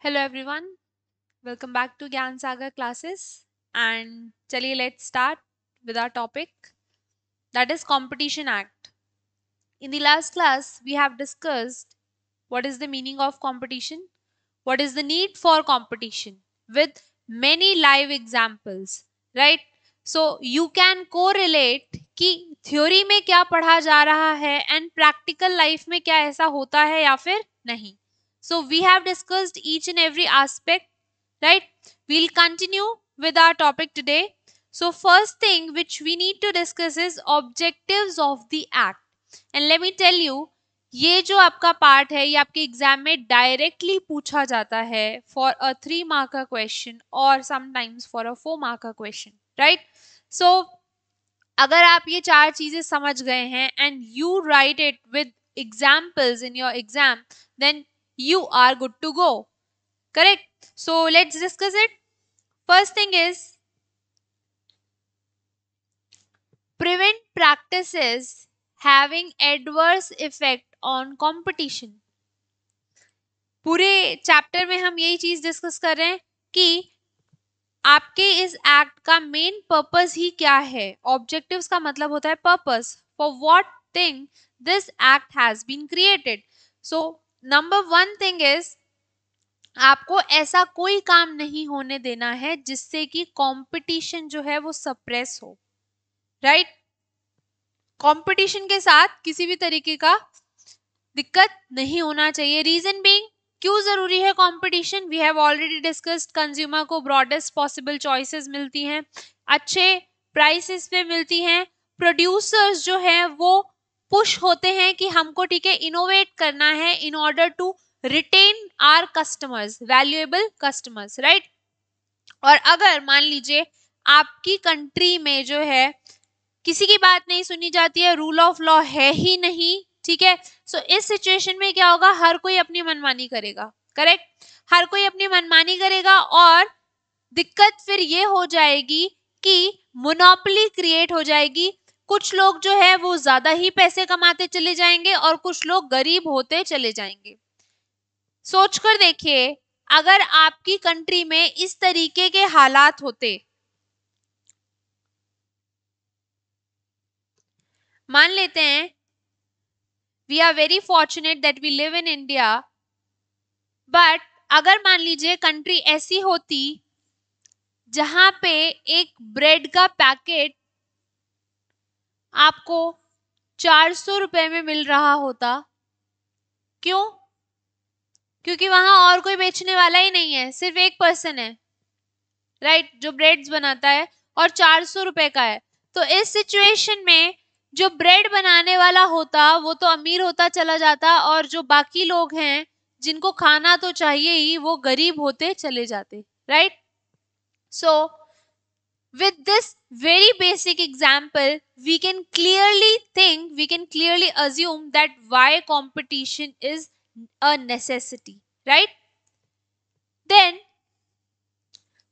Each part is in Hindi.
Hello everyone, welcome back to Gyan Sagar classes and chaliye let's start with our topic, that is Competition Act. In the last class we have discussed what is the meaning of competition, what is the need for competition with many live examples, right? So you can correlate कि theory में क्या पढ़ा जा रहा है and practical life में क्या ऐसा होता है या फिर नहीं. So we have discussed each and every aspect, right? We'll continue with our topic today. So first thing which we need to discuss is objectives of the act. And let me tell you, ये जो आपका पार्ट है ये आपके एग्जाम में डायरेक्टली पूछा जाता है फॉर अ 3 मार्कर क्वेश्चन और sometimes for a 4 marker question, right? So अगर आप ये 4 चीजें समझ गए हैं and you write it with examples in your exam, then you are good to go. Correct? So let's discuss it. First thing is prevent practices having adverse effect on competition. पूरे चैप्टर में हम यही चीज डिस्कस कर रहे हैं कि आपके इस एक्ट का मेन पर्पस ही क्या है. ऑब्जेक्टिव्स का मतलब होता है purpose, for what thing this act has been created. So number 1 thing is आपको ऐसा कोई काम नहीं होने देना है जिससे कि कंपटीशन जो है वो सप्रेस हो, राइट? कंपटीशन के साथ किसी भी तरीके का दिक्कत नहीं होना चाहिए. रीजन बीइंग, क्यों जरूरी है competition? We have already discussed. Consumer को ब्रॉडेस्ट पॉसिबल चॉइसेस मिलती हैं, अच्छे प्राइसेस पे मिलती हैं. प्रोड्यूसर्स जो है वो पुश होते हैं कि हमको ठीक है इनोवेट करना है in order to retain our customers, valuable customers, right? और अगर मान लीजिए आपकी कंट्री में जो है किसी की बात नहीं सुनी जाती है, रूल ऑफ लॉ है ही नहीं, ठीक है? सो इस सिचुएशन में क्या होगा, हर कोई अपनी मनमानी करेगा. करेक्ट? हर कोई अपनी मनमानी करेगा और दिक्कत फिर ये हो जाएगी कि मोनोपोली क्रिएट हो जाएगी. कुछ लोग जो है वो ज्यादा ही पैसे कमाते चले जाएंगे और कुछ लोग गरीब होते चले जाएंगे. सोचकर देखिए, अगर आपकी कंट्री में इस तरीके के हालात होते, मान लेते हैं we are very fortunate that we live in India, but अगर मान लीजिए कंट्री ऐसी होती जहां पे एक ब्रेड का पैकेट आपको 400 रुपए में मिल रहा होता. क्यों? क्योंकि वहां और कोई बेचने वाला ही नहीं है, सिर्फ एक पर्सन है, राइट, जो ब्रेड्स बनाता है और 400 रुपए का है. तो इस सिचुएशन में जो ब्रेड बनाने वाला होता वो तो अमीर होता चला जाता और जो बाकी लोग हैं जिनको खाना तो चाहिए ही वो गरीब होते चले जाते, right? So with this very basic example we can clearly assume that why competition is a necessity, right? Then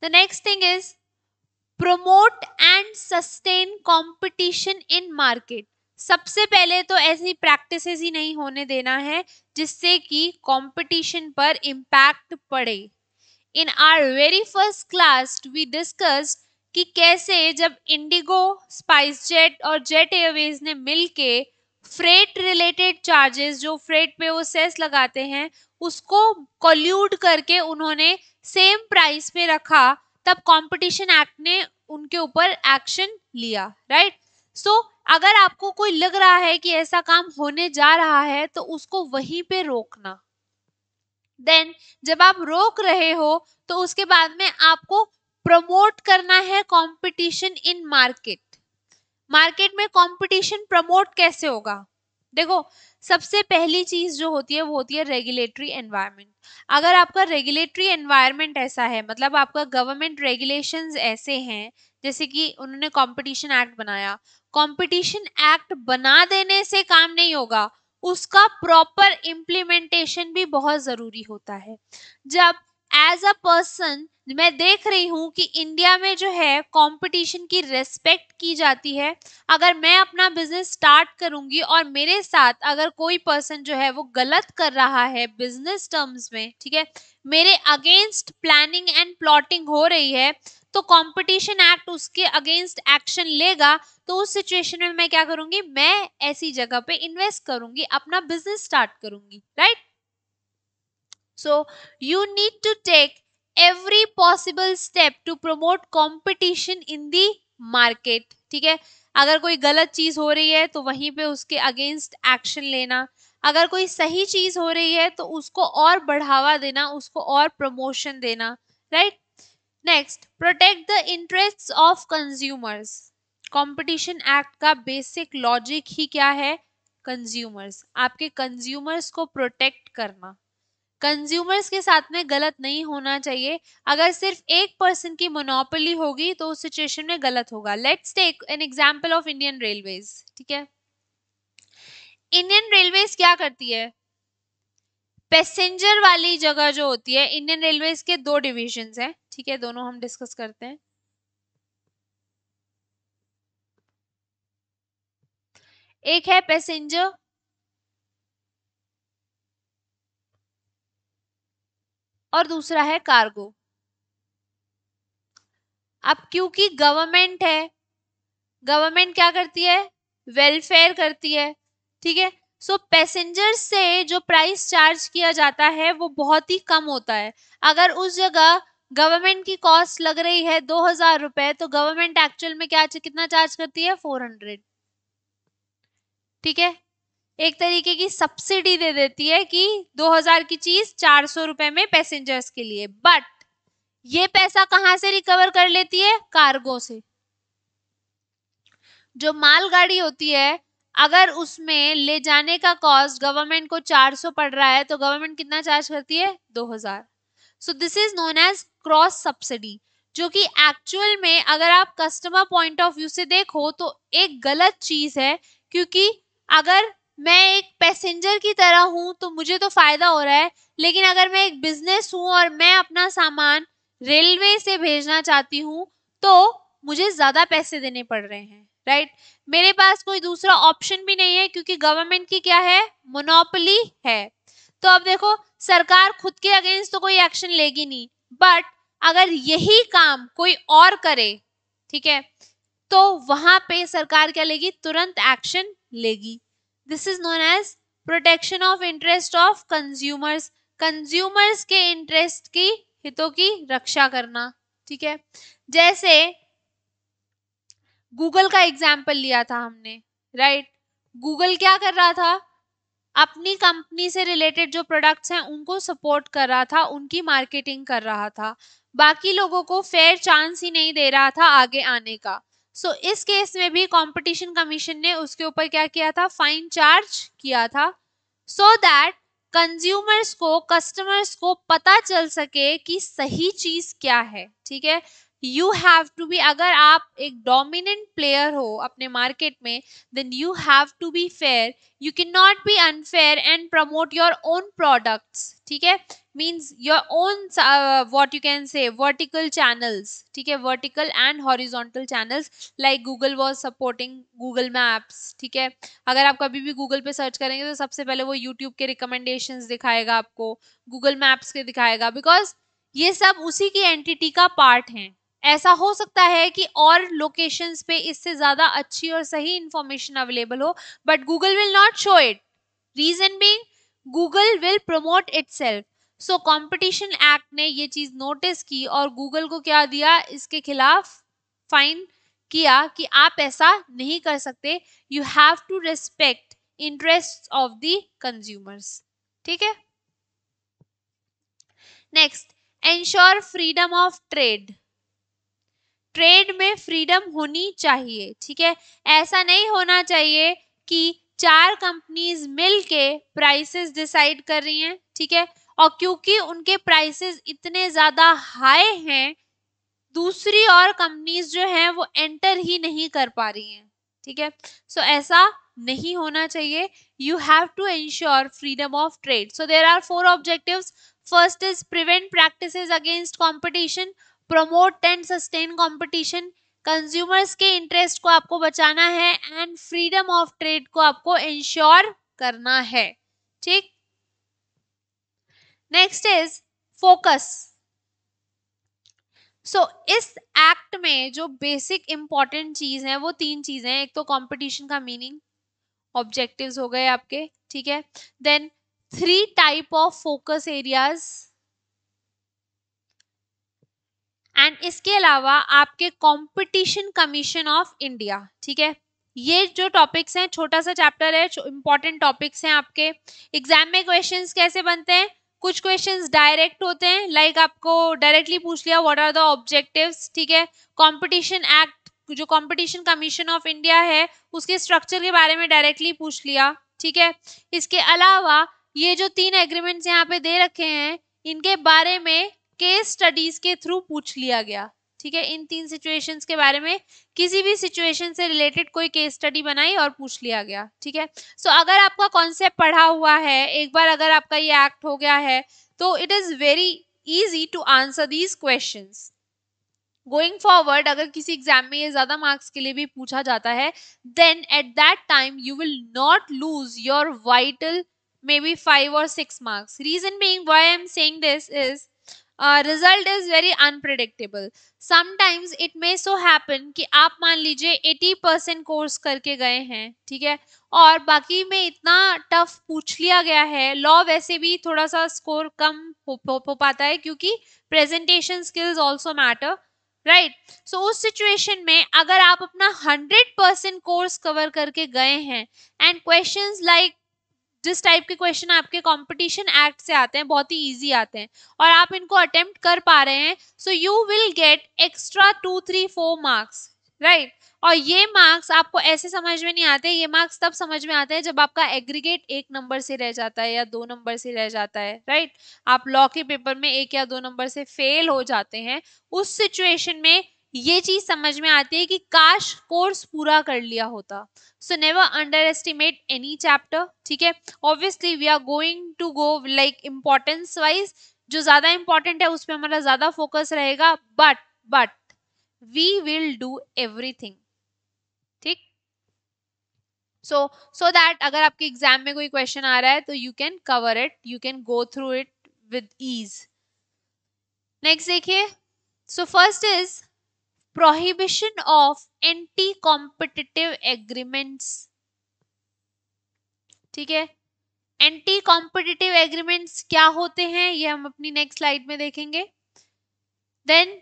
the next thing is promote and sustain competition in market. सबसे पहले तो ऐसी प्रैक्टिसेस ही नहीं होने देना है जिससे कि कंपटीशन पर इम्पैक्ट पड़े. In our very first class we discussed कि कैसे जब इंडिगो, स्पाइस जेट और जेट एयरवेज ने मिलके फ्रेट रिलेटेड चार्जेस, जो फ्रेट पे वो सेस लगाते हैं, उसको कोल्यूड करके उन्होंने सेम प्राइस पे रखा, तब कंपटीशन एक्ट ने उनके ऊपर एक्शन लिया, राइट? सो अगर आपको कोई लग रहा है कि ऐसा काम होने जा रहा है तो उसको वहीं पे रोकना. देन जब आप रोक रहे हो तो उसके बाद में आपको प्रमोट करना है कंपटीशन इन मार्केट. मार्केट में कंपटीशन प्रमोट कैसे होगा? देखो, सबसे पहली चीज जो होती है वो होती है रेगुलेटरी एनवायरनमेंट. अगर आपका रेगुलेटरी एनवायरनमेंट ऐसा है, मतलब आपका गवर्नमेंट रेगुलेशंस ऐसे हैं, जैसे कि उन्होंने कंपटीशन एक्ट बनाया, कंपटीशन एक्ट बना देने से काम नहीं होगा, उसका प्रॉपर इम्प्लीमेंटेशन भी बहुत जरूरी होता है. जब एज अ पर्सन मैं देख रही हूं कि इंडिया में जो है कंपटीशन की रेस्पेक्ट की जाती है। अगर मैं अपना बिजनेस स्टार्ट करूंगी और मेरे साथ अगर कोई पर्सन जो है वो गलत कर रहा है बिजनेस टर्म्स में, ठीक है, मेरे अगेंस्ट प्लानिंग एंड प्लॉटिंग हो रही है, तो कंपटीशन एक्ट उसके अगेंस्ट एक्शन लेगा। तो उस सिचुएशन में मैं क्या करूंगी, मैं ऐसी जगह पे इन्वेस्ट करूंगी, अपना बिजनेस स्टार्ट करूंगी, right. So you need to take every possible step to promote competition in the market, ठीक है। अगर कोई गलत चीज हो रही है तो वहीं पे उसके अगेंस्ट एक्शन लेना, अगर कोई सही चीज हो रही है तो उसको और बढ़ावा देना, उसको और प्रमोशन देना, right. Next, protect the interests of consumers. Competition act का बेसिक लॉजिक ही क्या है, कंज्यूमर्स, आपके कंज्यूमर्स को प्रोटेक्ट करना। कंज्यूमर्स के साथ में गलत नहीं होना चाहिए। अगर सिर्फ एक पर्सन की मोनोपोली होगी तो उस सिचुएशन में गलत होगा। Let's take an example of Indian railways, ठीक है। इंडियन रेलवेज क्या करती है, पैसेंजर वाली जगह जो होती है, इंडियन रेलवेज के दो डिविजन्स हैं, ठीक है, दोनों हम डिस्कस करते हैं। एक है पैसेंजर और दूसरा है कार्गो। अब क्योंकि गवर्नमेंट है, गवर्नमेंट क्या करती है, वेलफेयर करती है, ठीक है। सो पैसेंजर से जो प्राइस चार्ज किया जाता है वो बहुत ही कम होता है। अगर उस जगह गवर्नमेंट की कॉस्ट लग रही है 2000 रुपए, तो गवर्नमेंट एक्चुअल में क्या कितना चार्ज करती है, 400, ठीक है। एक तरीके की सब्सिडी दे देती है कि 2000 की चीज 400 रुपए में पैसेंजर्स के लिए। बट ये पैसा कहां से रिकवर कर लेती है, कार्गो से। जो मालगाड़ी होती है, अगर उसमें ले जाने का कॉस्ट गवर्नमेंट को 400 पड़ रहा है तो गवर्नमेंट कितना चार्ज करती है, 2000। So this is known as cross subsidy, जो कि एक्चुअल में अगर आप कस्टमर पॉइंट ऑफ व्यू से देखो तो एक गलत चीज है। क्योंकि अगर मैं एक पैसेंजर की तरह हूं तो मुझे तो फायदा हो रहा है, लेकिन अगर मैं एक बिजनेस हूं और मैं अपना सामान रेलवे से भेजना चाहती हूं तो मुझे ज्यादा पैसे देने पड़ रहे हैं, राइट। मेरे पास कोई दूसरा ऑप्शन भी नहीं है क्योंकि गवर्नमेंट की क्या है, मोनोपोली है। तो अब देखो, सरकार खुद के अगेंस्ट तो कोई एक्शन लेगी नहीं, बट अगर यही काम कोई और करे, ठीक है, तो वहां पे सरकार क्या लेगी, तुरंत एक्शन लेगी। This is known as protection of interest of consumers, consumers के इंटरेस्ट की, हितों की रक्षा करना, ठीक है। जैसे गूगल का एग्जाम्पल लिया था हमने, राइट। गूगल क्या कर रहा था, अपनी कंपनी से रिलेटेड जो प्रोडक्ट्स हैं उनको सपोर्ट कर रहा था, उनकी मार्केटिंग कर रहा था, बाकी लोगों को फेयर चांस ही नहीं दे रहा था आगे आने का। सो इस केस में भी कंपटीशन कमीशन ने उसके ऊपर क्या किया था, फाइन चार्ज किया था, सो दैट कंज्यूमर्स को, कस्टमर्स को पता चल सके कि सही चीज क्या है, ठीक है। यू हैव टू बी, अगर आप एक डोमिनेंट प्लेयर हो अपने मार्केट में, then you have to be fair, you cannot be unfair and promote your own products, ठीक है, means your own what you can say vertical channels, ठीक है, vertical and horizontal channels like Google was supporting Google Maps, ठीक है। अगर आप कभी भी Google पे सर्च करेंगे तो सबसे पहले वो YouTube के recommendations दिखाएगा आपको, Google Maps के दिखाएगा, बिकॉज ये सब उसी की एंटिटी का पार्ट है। ऐसा हो सकता है कि और लोकेशंस पे इससे ज्यादा अच्छी और सही इंफॉर्मेशन अवेलेबल हो, but Google will not show it. Reason being, Google will promote itself. So Competition Act ने ये चीज नोटिस की और Google को क्या दिया, इसके खिलाफ फाइन किया कि आप ऐसा नहीं कर सकते, you have to respect interests of the consumers, ठीक है। Next, ensure freedom of trade. Trade में फ्रीडम होनी चाहिए, ठीक है। ऐसा नहीं होना चाहिए कि 4 कंपनीज मिलके प्राइसेस डिसाइड कर रही हैं, ठीक है, और क्योंकि उनके प्राइसेस इतने ज्यादा हाई हैं, दूसरी और कंपनीज जो हैं वो एंटर ही नहीं कर पा रही हैं, ठीक है। सो ऐसा नहीं होना चाहिए। you have to ensure freedom of trade. So there are 4 objectives. First is prevent practices against competition, promote and sustain competition, consumers के इंटरेस्ट को आपको बचाना है, एंड फ्रीडम ऑफ ट्रेड को आपको इंश्योर करना है. ठीक. Next is focus. सो इस एक्ट में जो बेसिक इंपॉर्टेंट चीज है वो 3 चीजें हैं. एक तो कंपटीशन का मीनिंग, ऑब्जेक्टिव्स हो गए आपके, ठीक है. Then 3 type of focus areas, and इसके अलावा आपके कंपटीशन कमीशन ऑफ इंडिया. ठीक है. ये जो टॉपिक्स हैं, छोटा सा चैप्टर है, इंपॉर्टेंट टॉपिक्स हैं आपके. एग्जाम में क्वेश्चंस कैसे बनते हैं? कुछ क्वेश्चंस डायरेक्ट होते हैं, लाइक आपको डायरेक्टली पूछ लिया व्हाट आर द ऑब्जेक्टिव्स. ठीक है. कंपटीशन एक्ट, जो कंपटीशन कमीशन ऑफ इंडिया है, उसके स्ट्रक्चर के बारे में डायरेक्टली पूछ लिया. ठीक है. इसके अलावा ये जो 3 एग्रीमेंट्स यहाँ पे दे रखे हैं, इनके बारे में केस स्टडीज के थ्रू पूछ लिया गया. ठीक है. इन 3 सिचुएशंस के बारे में किसी भी सिचुएशन से रिलेटेड कोई केस स्टडी बनाई और पूछ लिया गया. ठीक है. सो अगर आपका कॉन्सेप्ट पढ़ा हुआ है, एक बार अगर आपका ये एक्ट हो गया है, तो it is very easy to answer these questions. Going forward अगर किसी एग्जाम में ये ज्यादा मार्क्स के लिए भी पूछा जाता है, then at that time you will not lose your vital maybe 5 or 6 marks. Reason being why I am saying this is result is very unpredictable. Sometimes it may so happen कि आप मान लीजिए 80% कोर्स करके गए हैं, ठीक है, और बाकी में इतना टफ पूछ लिया गया है. लॉ वैसे भी थोड़ा सा स्कोर कम हो पाता है क्योंकि presentation skills also matter, right. So उस सिचुएशन में अगर आप अपना 100% कोर्स कवर करके गए हैं एंड क्वेश्चंस लाइक जिस टाइप के क्वेश्चन आपके कंपटीशन एक्ट से आते हैं, बहुत ही इजी आते हैं, और आप इनको अटेम्प्ट कर पा रहे हैं, so you will get extra 2, 3, 4 marks, right. और ये मार्क्स आपको ऐसे समझ में नहीं आते, ये मार्क्स तब समझ में आते हैं जब आपका एग्रीगेट 1 नंबर से रह जाता है या 2 नंबर से रह जाता है, राइट. आप लॉ के पेपर में 1 या 2 नंबर से फेल हो जाते हैं. उस सिचुएशन में ये चीज समझ में आती है कि काश कोर्स पूरा कर लिया होता. So never underestimate any chapter. ठीक है. Obviously we are going to go like importance wise, जो ज्यादा इंपॉर्टेंट है उस पर हमारा ज्यादा फोकस रहेगा, but we will do everything. ठीक. सो दैट अगर आपके एग्जाम में कोई क्वेश्चन आ रहा है तो you can cover it, you can go through it with ease. Next देखिए. So first is prohibition of anti-competitive agreements. ठीक है. anti-competitive agreements क्या होते हैं ये हम अपनी नेक्स्ट स्लाइड में देखेंगे. Then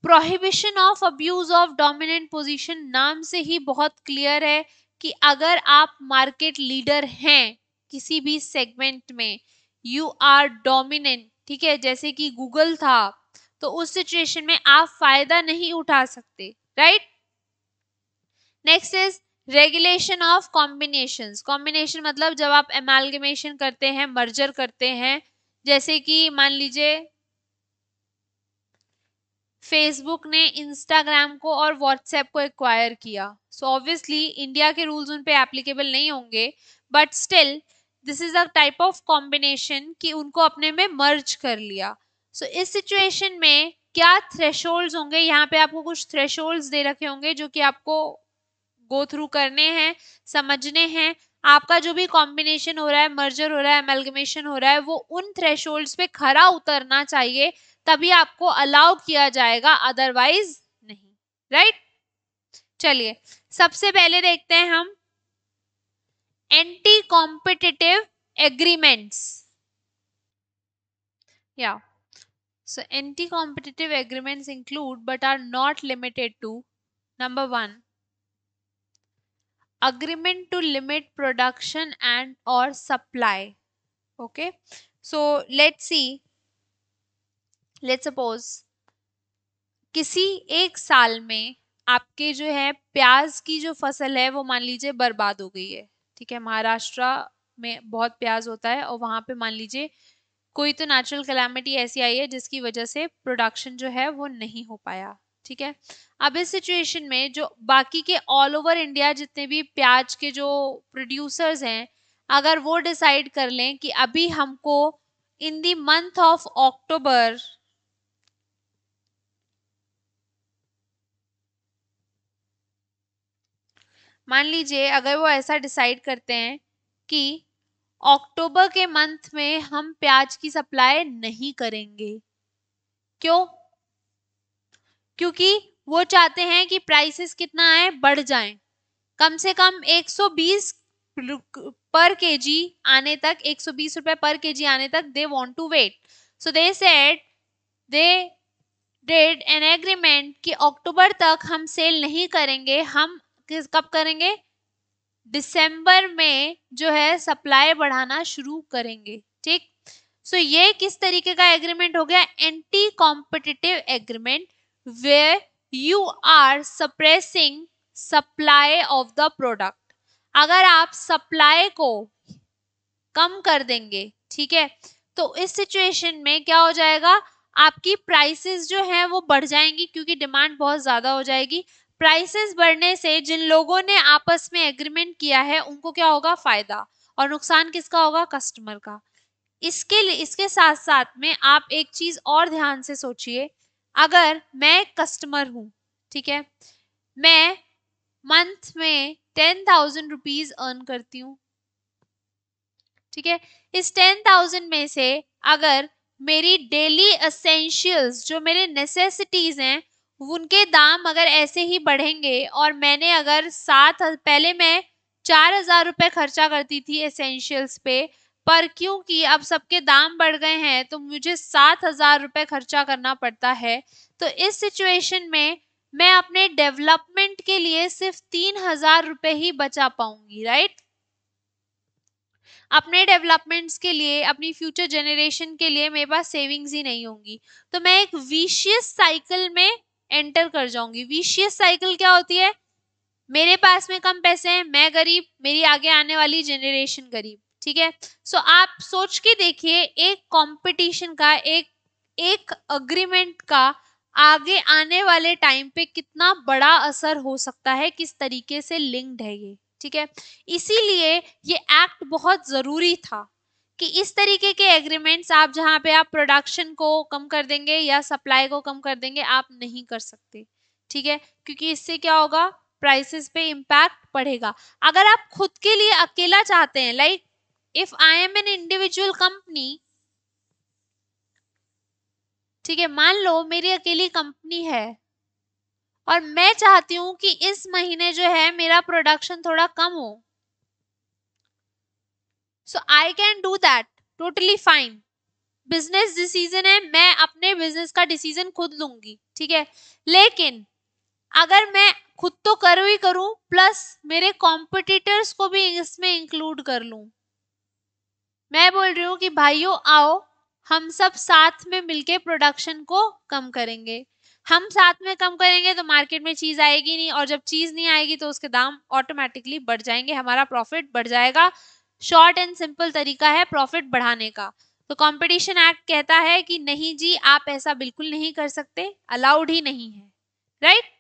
prohibition of abuse of dominant position. नाम से ही बहुत क्लियर है कि अगर आप मार्केट लीडर हैं किसी भी सेगमेंट में, यू आर डोमिनेंट, ठीक है, जैसे कि गूगल था, तो उस सिचुएशन में आप फायदा नहीं उठा सकते, right. Next is regulation of combinations. Combination मतलब जब आप एमालगमेशन करते हैं, मर्जर करते हैं, जैसे कि मान लीजिए फेसबुक ने इंस्टाग्राम को और व्हाट्सएप को एक्वायर किया. सो ऑब्वियसली इंडिया के रूल्स उन पे एप्लीकेबल नहीं होंगे, but still this is a type of combination कि उनको अपने में मर्ज कर लिया. सो इस सिचुएशन में क्या थ्रेशोल्ड्स होंगे, यहाँ पे आपको कुछ थ्रेशोल्ड्स दे रखे होंगे जो कि आपको गो थ्रू करने हैं, समझने हैं. आपका जो भी कॉम्बिनेशन हो रहा है, मर्जर हो रहा है, एमलगमेशन हो रहा है, वो उन थ्रेशोल्ड्स पे खरा उतरना चाहिए, तभी आपको अलाउ किया जाएगा, अदरवाइज नहीं, राइट. चलिए सबसे पहले देखते हैं हम एंटी कॉम्पिटिटिव एग्रीमेंट्स. या so anti-competitive agreements include but are not limited to: number 1, agreement to limit production and or supply. Okay, so let's see, let's suppose किसी एक साल में आपके जो है प्याज की जो फसल है वो मान लीजिए बर्बाद हो गई है. ठीक है. महाराष्ट्र में बहुत प्याज होता है और वहां पे मान लीजिए कोई तो नेचुरल कैलामिटी ऐसी आई है जिसकी वजह से प्रोडक्शन जो है वो नहीं हो पाया. ठीक है. अब इस सिचुएशन में जो बाकी के ऑल ओवर इंडिया जितने भी प्याज के जो प्रोड्यूसर्स हैं, अगर वो डिसाइड कर लें कि अभी हमको in the month of October मान लीजिए अगर वो ऐसा डिसाइड करते हैं कि अक्टूबर के मंथ में हम प्याज की सप्लाई नहीं करेंगे, क्यों? क्योंकि वो चाहते हैं कि प्राइसेस कितना आए, बढ़ जाएं, कम से कम 120 पर केजी आने तक, 120 रुपए पर केजी आने तक they want to wait. So they said, they did an agreement कि अक्टूबर तक हम सेल नहीं करेंगे, हम कब करेंगे, दिसंबर में जो है सप्लाई बढ़ाना शुरू करेंगे. ठीक, सो ये किस तरीके का एग्रीमेंट हो गया, anti competitive agreement, where you are suppressing supply of the product. अगर आप सप्लाई को कम कर देंगे, ठीक है, तो इस सिचुएशन में क्या हो जाएगा, आपकी प्राइसेस जो है वो बढ़ जाएंगी क्योंकि डिमांड बहुत ज्यादा हो जाएगी. प्राइसेस बढ़ने से जिन लोगों ने आपस में एग्रीमेंट किया है उनको क्या होगा, फायदा, और नुकसान किसका होगा, कस्टमर का. इसके लिए, इसके साथ साथ में आप एक चीज और ध्यान से सोचिए, अगर मैं कस्टमर हूं, ठीक है, मैं मंथ में 10,000 रुपीज अर्न करती हूँ, ठीक है, इस 10,000 में से अगर मेरी डेली एसेंशियल्स जो मेरे नेसेसिटीज हैं उनके दाम अगर ऐसे ही बढ़ेंगे, और मैंने अगर पहले मैं 4,000 रुपए खर्चा करती थी एसेंशियल्स पे, पर क्योंकि अब सबके दाम बढ़ गए हैं तो मुझे 7,000 रुपए खर्चा करना पड़ता है, तो इस सिचुएशन में मैं अपने डेवलपमेंट के लिए सिर्फ 3,000 रुपए ही बचा पाऊंगी, राइट. अपने डेवलपमेंट्स के लिए, अपनी फ्यूचर जनरेशन के लिए मेरे पास सेविंग्स ही नहीं होंगी, तो मैं एक विशियस साइकिल में एंटर कर जाऊंगी. विशियस साइकिल क्या होती है, मेरे पास में कम पैसे हैं, मैं गरीब, मेरी आगे आने वाली जनरेशन गरीब, ठीक है. सो आप सोच के देखिए, एक कंपटीशन का, एक अग्रीमेंट का आगे आने वाले टाइम पे कितना बड़ा असर हो सकता है, किस तरीके से लिंक्ड है ये, ठीक है. इसीलिए ये एक्ट बहुत जरूरी था कि इस तरीके के एग्रीमेंट्स आप जहां पे आप प्रोडक्शन को कम कर देंगे या सप्लाई को कम कर देंगे, आप नहीं कर सकते, ठीक है, क्योंकि इससे क्या होगा, प्राइसेस पे इम्पैक्ट पड़ेगा. अगर आप खुद के लिए अकेला चाहते हैं, like if I am an individual company, ठीक है, मान लो मेरी अकेली कंपनी है और मैं चाहती हूं कि इस महीने जो है मेरा प्रोडक्शन थोड़ा कम हो, so I can do that, totally fine. Business decision है, मैं अपने बिजनेस का डिसीजन खुद लूंगी, ठीक है. लेकिन अगर मैं खुद तो करूँ ही करूँ, प्लस मेरे कॉम्पिटिटर्स को भी इसमें इंक्लूड कर लूं, मैं बोल रही हूँ कि भाइयों आओ, हम सब साथ में मिलके प्रोडक्शन को कम करेंगे. हम साथ में कम करेंगे तो मार्केट में चीज आएगी नहीं, और जब चीज नहीं आएगी तो उसके दाम ऑटोमेटिकली बढ़ जाएंगे, हमारा प्रॉफिट बढ़ जाएगा. शॉर्ट एंड सिंपल तरीका है प्रॉफिट बढ़ाने का. तो कंपटीशन एक्ट कहता है कि नहीं जी, आप ऐसा बिल्कुल नहीं कर सकते, अलाउड ही नहीं है, राइट.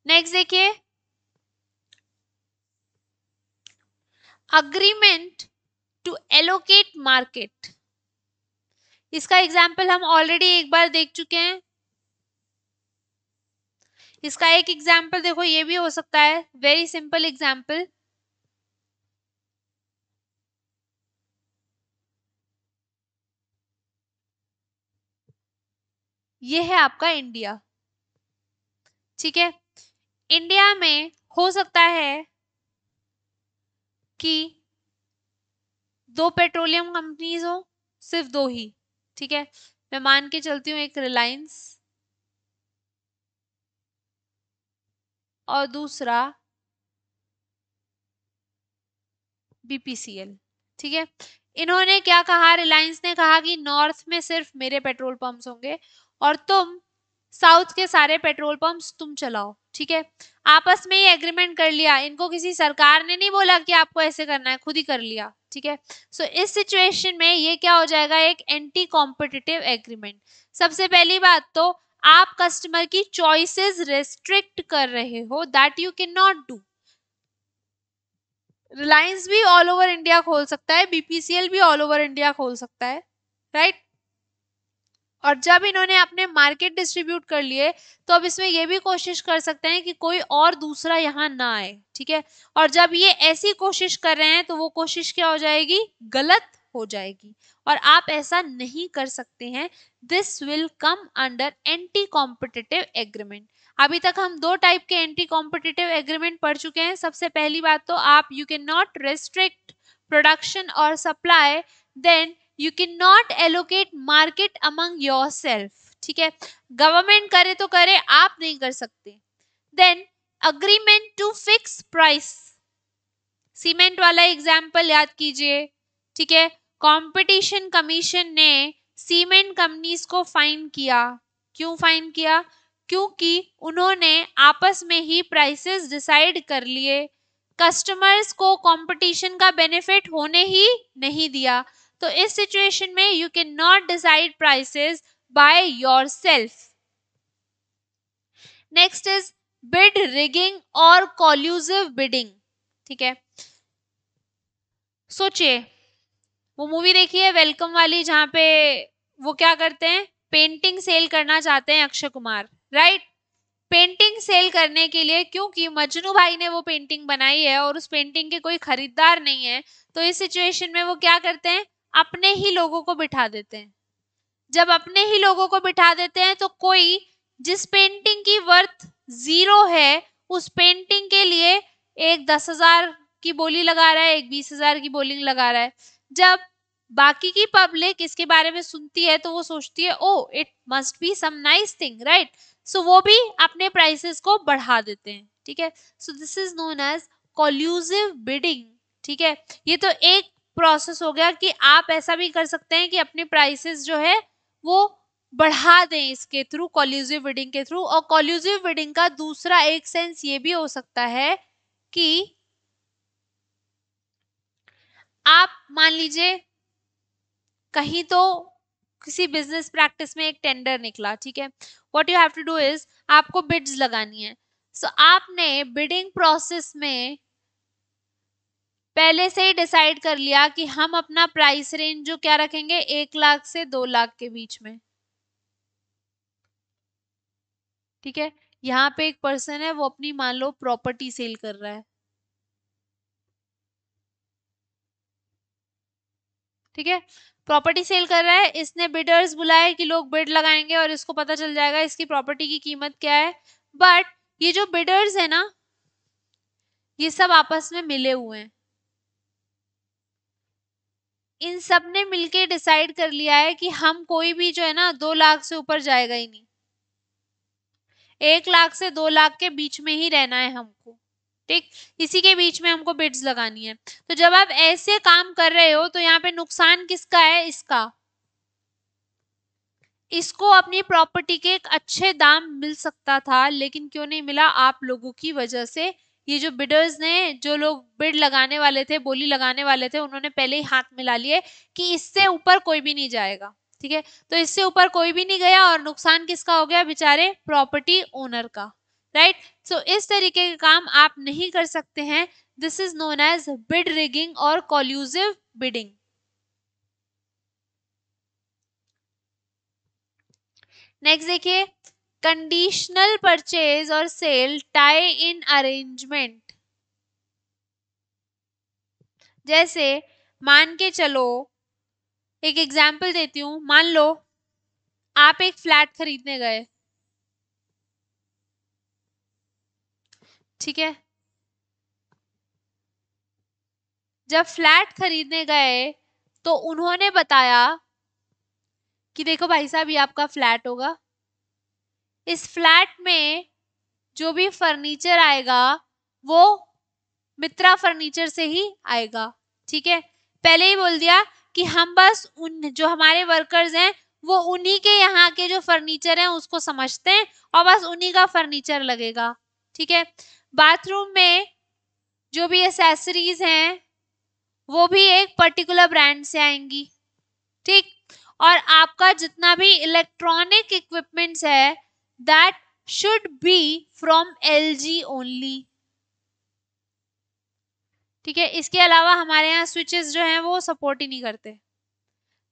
नेक्स्ट देखिए, अग्रीमेंट टू एलोकेट मार्केट. इसका एग्जाम्पल हम ऑलरेडी एक बार देख चुके हैं. इसका एक एग्जाम्पल देखो, ये भी हो सकता है, वेरी सिंपल एग्जाम्पल. ये है आपका इंडिया, ठीक है. इंडिया में हो सकता है कि 2 पेट्रोलियम कंपनीज हो, सिर्फ 2 ही, ठीक है. मैं मान के चलती हूँ, एक रिलायंस और दूसरा बीपीसीएल, ठीक है. इन्होंने क्या कहा, रिलायंस ने कहा कि नॉर्थ में सिर्फ मेरे पेट्रोल पंप्स होंगे और तुम साउथ के सारे पेट्रोल पंप्स तुम चलाओ, ठीक है. आपस में ही एग्रीमेंट कर लिया, इनको किसी सरकार ने नहीं बोला कि आपको ऐसे करना है, खुद ही कर लिया, ठीक है. सो इस सिचुएशन में ये क्या हो जाएगा, एक एंटी कॉम्पिटिटिव एग्रीमेंट. सबसे पहली बात तो आप कस्टमर की चॉइसेस रेस्ट्रिक्ट कर रहे हो, that you can not do. Reliance भी ऑल ओवर इंडिया खोल सकता है, बीपीसीएल भी ऑल ओवर इंडिया खोल सकता है, राइट। और जब इन्होंने अपने मार्केट डिस्ट्रीब्यूट कर लिए तो अब इसमें ये भी कोशिश कर सकते हैं कि कोई और दूसरा यहाँ ना आए, ठीक है। और जब ये ऐसी कोशिश कर रहे हैं तो वो कोशिश क्या हो जाएगी, गलत हो जाएगी, और आप ऐसा नहीं कर सकते हैं। This will come under anti competitive agreement. अभी तक हम दो टाइप के एंटी कॉम्पिटिटिव एग्रीमेंट पढ़ चुके हैं। सबसे पहली बात तो आप you can not restrict production और supply, then you can not allocate market among yourself, ठीक है। गवर्नमेंट करे तो करे, आप नहीं कर सकते। Then agreement to fix price, cement वाला एग्जाम्पल याद कीजिए, ठीक है। कंपटीशन कमीशन ने सीमेंट कंपनीज को फाइन किया। क्यों फाइन किया? क्योंकि उन्होंने आपस में ही प्राइसेस डिसाइड कर लिए, कस्टमर्स को कंपटीशन का बेनिफिट होने ही नहीं दिया। तो इस सिचुएशन में you can not decide prices by yourself. Next is bid rigging और कॉल्यूसिव बिडिंग, ठीक है। सोचिए, वो मूवी देखी है वेलकम वाली, जहां पे वो क्या करते हैं, पेंटिंग सेल करना चाहते हैं Akshay Kumar, right. Painting sale करने के लिए, क्योंकि मजनू भाई ने वो पेंटिंग बनाई है और उस पेंटिंग के कोई खरीदार नहीं है, तो इस सिचुएशन में वो क्या करते हैं, अपने ही लोगों को बिठा देते हैं। जब अपने ही लोगों को बिठा देते हैं तो कोई जिस पेंटिंग की वर्थ 0 है उस पेंटिंग के लिए एक 10,000 की बोली लगा रहा है, एक 20,000 की बोली लगा रहा है। जब बाकी की पब्लिक इसके बारे में सुनती है तो वो सोचती है oh it must be some nice thing, right. So वो भी अपने प्राइसेस को बढ़ा देते हैं, ठीक है। So this is known as collusive bidding, ठीक है। ये तो एक प्रोसेस हो गया कि आप ऐसा भी कर सकते हैं कि अपने प्राइसेस जो है वो बढ़ा दें इसके थ्रू, कॉल्यूसिव बिडिंग के थ्रू। और कॉल्यूसिव बिडिंग का दूसरा एक सेंस ये भी हो सकता है कि आप मान लीजिए कहीं तो किसी बिजनेस प्रैक्टिस में एक टेंडर निकला, ठीक है। What you have to do is आपको बिड्स लगानी है। सो आपने बिडिंग प्रोसेस में पहले से ही डिसाइड कर लिया कि हम अपना प्राइस रेंज जो क्या रखेंगे, 1 लाख से 2 लाख के बीच में, ठीक है। यहाँ पे एक पर्सन है, वो अपनी मान लो प्रॉपर्टी सेल कर रहा है, ठीक है। प्रॉपर्टी सेल कर रहा है, इसने बिडर्स बुलाए कि लोग बिड लगाएंगे और इसको पता चल जाएगा इसकी प्रॉपर्टी की कीमत क्या है। बट ये जो बिडर्स है ना, ये सब आपस में मिले हुए हैं, इन सब ने मिलके डिसाइड कर लिया है कि हम कोई भी जो है ना 2 लाख से ऊपर जाएगा ही नहीं, 1 लाख से 2 लाख के बीच में ही रहना है हमको, ठीक। इसी के बीच में हमको बिड्स लगानी है। तो जब आप ऐसे काम कर रहे हो तो यहाँ पे नुकसान किसका है, इसका। इसको अपनी प्रॉपर्टी के एक अच्छे दाम मिल सकता था, लेकिन क्यों नहीं मिला, आप लोगों की वजह से। ये जो बिडर्स ने, जो लोग बिड लगाने वाले थे, बोली लगाने वाले थे, उन्होंने पहले ही हाथ मिला लिए कि इससे ऊपर कोई भी नहीं जाएगा, ठीक है। तो इससे ऊपर कोई भी नहीं गया और नुकसान किसका हो गया, बेचारे प्रॉपर्टी ओनर का, राइट। सो इस तरीके के काम आप नहीं कर सकते हैं। This is known as bid rigging और कॉल्यूसिव बिडिंग। नेक्स्ट देखिए, कंडीशनल परचेज और सेल टाई इन अरेंजमेंट। जैसे मान के चलो, एक एग्जांपल देती हूं, मान लो आप एक फ्लैट खरीदने गए, ठीक है। जब फ्लैट खरीदने गए तो उन्होंने बताया कि देखो भाई साहब, ये आपका फ्लैट होगा, इस फ्लैट में जो भी फर्नीचर आएगा वो मित्रा फर्नीचर से ही आएगा, ठीक है। पहले ही बोल दिया कि हम बस उन जो हमारे वर्कर्स हैं वो उन्हीं के यहाँ के जो फर्नीचर हैं उसको समझते हैं और बस उन्हीं का फर्नीचर लगेगा, ठीक है। बाथरूम में जो भी एसेसरीज हैं वो भी एक पर्टिकुलर ब्रांड से आएंगी, ठीक। और आपका जितना भी इलेक्ट्रॉनिक इक्विपमेंट्स है that should be from LG only, ठीक है, इसके अलावा हमारे यहाँ स्विचेस जो हैं वो सपोर्ट ही नहीं करते।